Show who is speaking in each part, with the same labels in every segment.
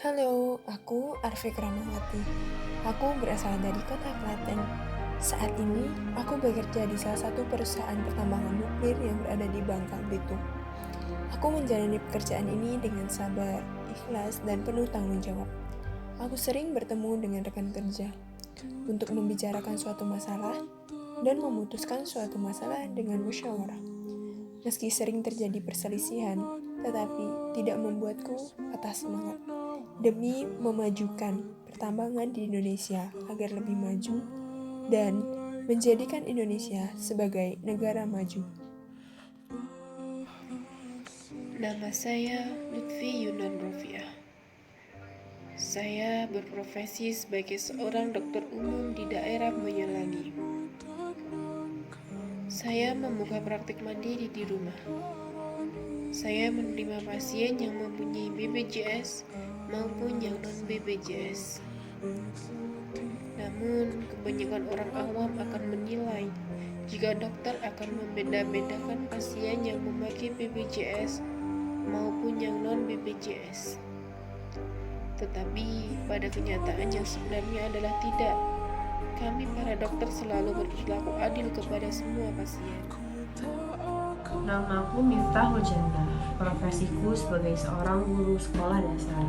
Speaker 1: Halo, aku Arfi Kramawati. Aku berasal dari kota Klaten. Saat ini, aku bekerja di salah satu perusahaan pertambangan nuklir yang berada di Bangka Belitung. Aku menjalani pekerjaan ini dengan sabar, ikhlas, dan penuh tanggung jawab. Aku sering bertemu dengan rekan kerja untuk membicarakan suatu masalah dan memutuskan suatu masalah dengan musyawarah. Meski sering terjadi perselisihan, tetapi tidak membuatku patah semangat. Demi memajukan pertambangan di Indonesia agar lebih maju dan menjadikan Indonesia sebagai negara maju.
Speaker 2: Nama saya Lutfi Yunan Rofiah. Saya berprofesi sebagai seorang dokter umum di daerah Boyolali. Saya membuka praktik mandiri di rumah. Saya menerima pasien yang mempunyai BPJS maupun yang non-BPJS. Namun, kebanyakan orang awam akan menilai jika dokter akan membeda-bedakan pasien yang memakai BPJS maupun yang non-BPJS. Tetapi pada kenyataan yang sebenarnya adalah tidak. Kami para dokter selalu berperilaku adil kepada semua pasien.
Speaker 3: Namaku Miftahul Jannah. Profesiku sebagai seorang guru sekolah dasar.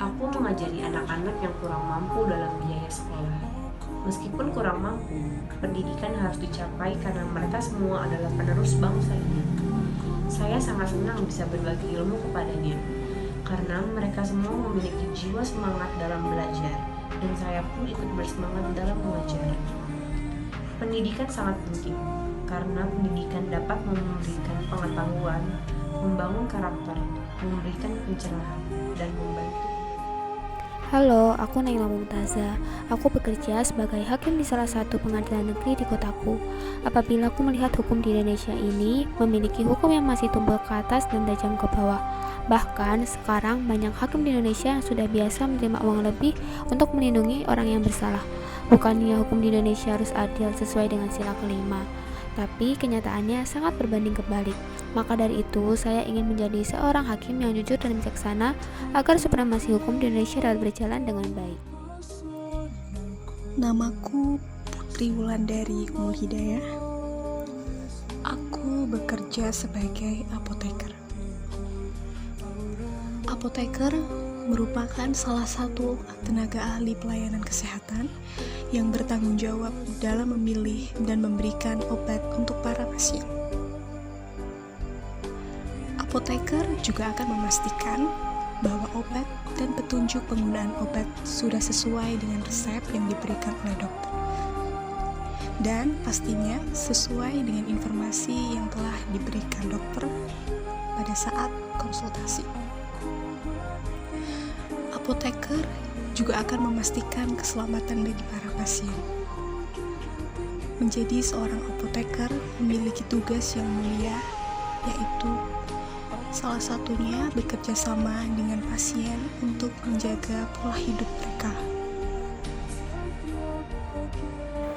Speaker 3: Aku mengajari anak-anak yang kurang mampu dalam biaya sekolah. Meskipun kurang mampu, pendidikan harus dicapai karena mereka semua adalah penerus bangsa ini. Saya sangat senang bisa berbagi ilmu kepadanya, karena mereka semua memiliki jiwa semangat dalam belajar, dan saya pun ikut bersemangat dalam mengajar. Pendidikan sangat penting, karena pendidikan dapat memberikan pengetahuan, membangun karakter, memberikan pencerahan, dan membantu.
Speaker 4: Halo, aku Naila Mumtaza. Aku bekerja sebagai hakim di salah satu pengadilan negeri di kotaku. Apabila aku melihat hukum di Indonesia ini memiliki hukum yang masih tumbuh ke atas dan tajam ke bawah. Bahkan sekarang banyak hakim di Indonesia yang sudah biasa menerima uang lebih untuk melindungi orang yang bersalah. Bukannya hukum di Indonesia harus adil sesuai dengan sila kelima, tapi kenyataannya sangat berbanding kebalik. Maka dari itu, saya ingin menjadi seorang hakim yang jujur dan bijaksana agar supremasi hukum di Indonesia dapat berjalan dengan baik.
Speaker 5: Namaku Putri Wulandari Umul Hidayah. Aku bekerja sebagai apoteker. Apoteker merupakan salah satu tenaga ahli pelayanan kesehatan yang bertanggung jawab dalam memilih dan memberikan obat untuk para pasien. Apoteker juga akan memastikan bahwa obat dan petunjuk penggunaan obat sudah sesuai dengan resep yang diberikan oleh dokter. Dan pastinya sesuai dengan informasi yang telah diberikan dokter pada saat konsultasi. Apoteker juga akan memastikan keselamatan bagi para pasien. Menjadi seorang apoteker memiliki tugas yang mulia, yaitu salah satunya bekerja sama dengan pasien untuk menjaga pola hidup mereka.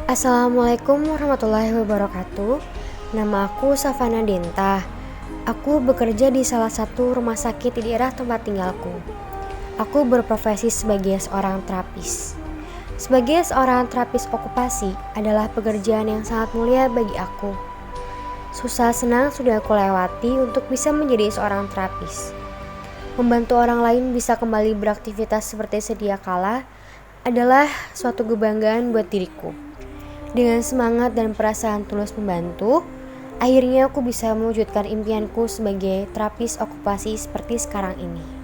Speaker 6: Assalamualaikum warahmatullahi wabarakatuh. Nama aku Safana Denta. Aku bekerja di salah satu rumah sakit di daerah tempat tinggalku. Aku berprofesi sebagai seorang terapis. Sebagai seorang terapis okupasi adalah pekerjaan yang sangat mulia bagi aku. Susah senang sudah aku lewati untuk bisa menjadi seorang terapis. Membantu orang lain bisa kembali beraktivitas seperti sedia kala adalah suatu kebanggaan buat diriku. Dengan semangat dan perasaan tulus membantu, akhirnya aku bisa mewujudkan impianku sebagai terapis okupasi seperti sekarang ini.